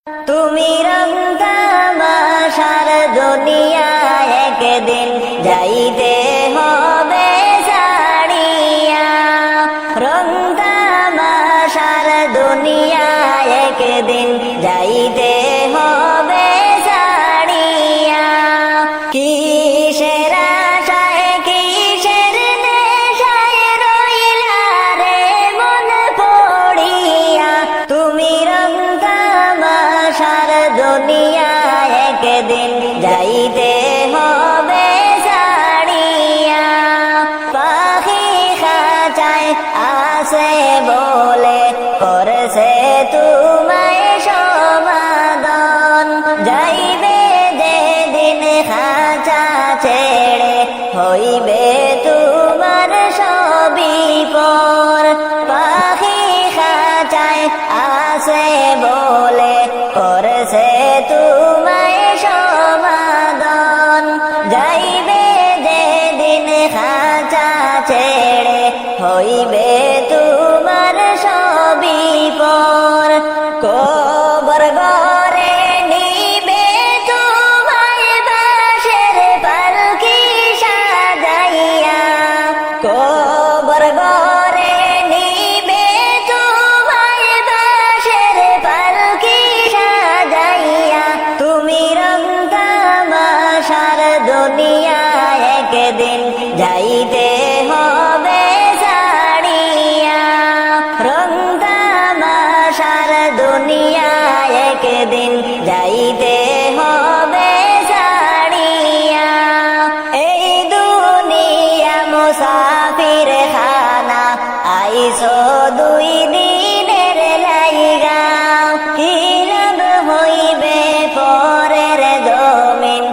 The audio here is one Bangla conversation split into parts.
তুমি রং তামাশার দুনিয়ায় একদিন যাইতে হবে ছাড়িয়া। রং তামাশার দুনিয়ায় একদিন যাইতে হবে ছাড়িয়া। কিসের আশায় কিসের নেশায় রইলা রে মন পড়িয়া। তুমি রং তামাশার দুনিয়ায় একদিন যাইতে হবে ছাড়িয়া। পাখি খাঁচায় আছে বলে করছে তোমায় সমাদন। যাইবে যেদিন খাঁচা ছেড়ে হইবে তোমার সবই পর। পাখি খাঁচায় আছে বলে করছে তোমায় সমাদন। যাইবে যেদিন খাঁচা ছেড়ে হইবে তোমার সবই পর। কবর ঘরে নিবে তোমায় বাঁশের পালকি সাজাইয়া। কবর ঘরে নিবে তোমায় বাঁশের পালকি সাজাইয়া। তুমি রং তামাশার দুনিয়ায় একদিন যাইতে হবে ছাড়িয়া। রং তামাশার দুনিয়ায় একদিন যাইতে হবে ছাড়িয়া। এই দুনিয়া মুসাফির খানা আইসো দুই দিনের লাইগা। কি লাভ হইবে পরের জমিন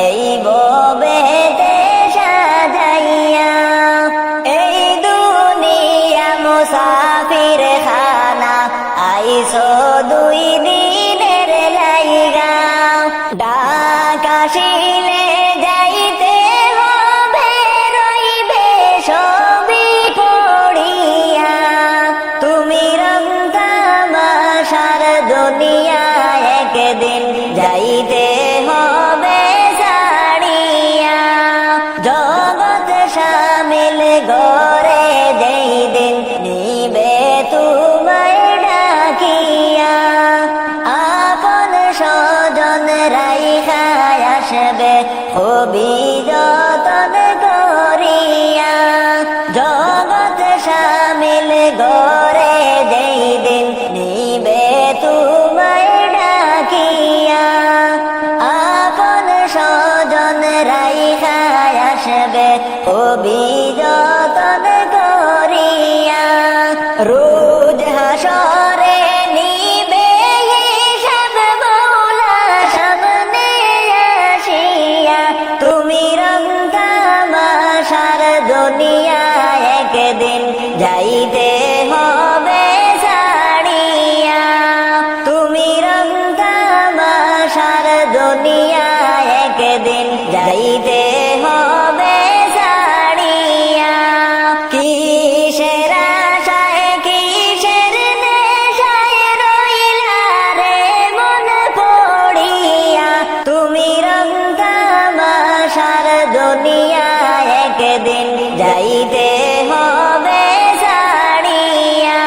এই ববেতে সাজাইয়া। এই দুনিয়া মুসাফির খানা আইসো দুই দিনের লাইগা। ডাক আসিলে যাইতে হবে রইবে সবই পড়িয়া। তুমি রং তামাশার দুনিয়ায় একদিন যাইতে হবে ছাড়িয়া। জগৎ শামিল গরে যেই দিন নিবে তোমায় ডাকিয়া। আপন স্বজন রাইখা আসবে খুবই যতন করিয়া। জগৎ শামিল গরে যেই দিন নিবে তোমায় ডাকিয়া। আপন স্বজন রাইখা আসবে খুবই যতন করিয়া। রোজ হাসরে নিবে হিসাব মওলা সামনে আসিয়া। তুমি রং তামাশার দুনিয়ায় একদিন যাইতে হবে ছাড়িয়া। তুমি রং তামাশার দুনিয়ায় একদিন যাইতে হবে ছাড়িয়া। কিসের আশায় কিসের নেশায় রইলা রে মন পড়িয়া। তুমি রং তামাশার দুনিয়ায় একদিন যাইতে হবে ছাড়িয়া।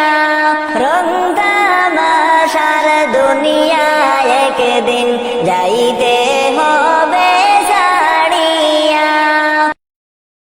রং তামাশার দুনিয়ায় একদিন যাইতে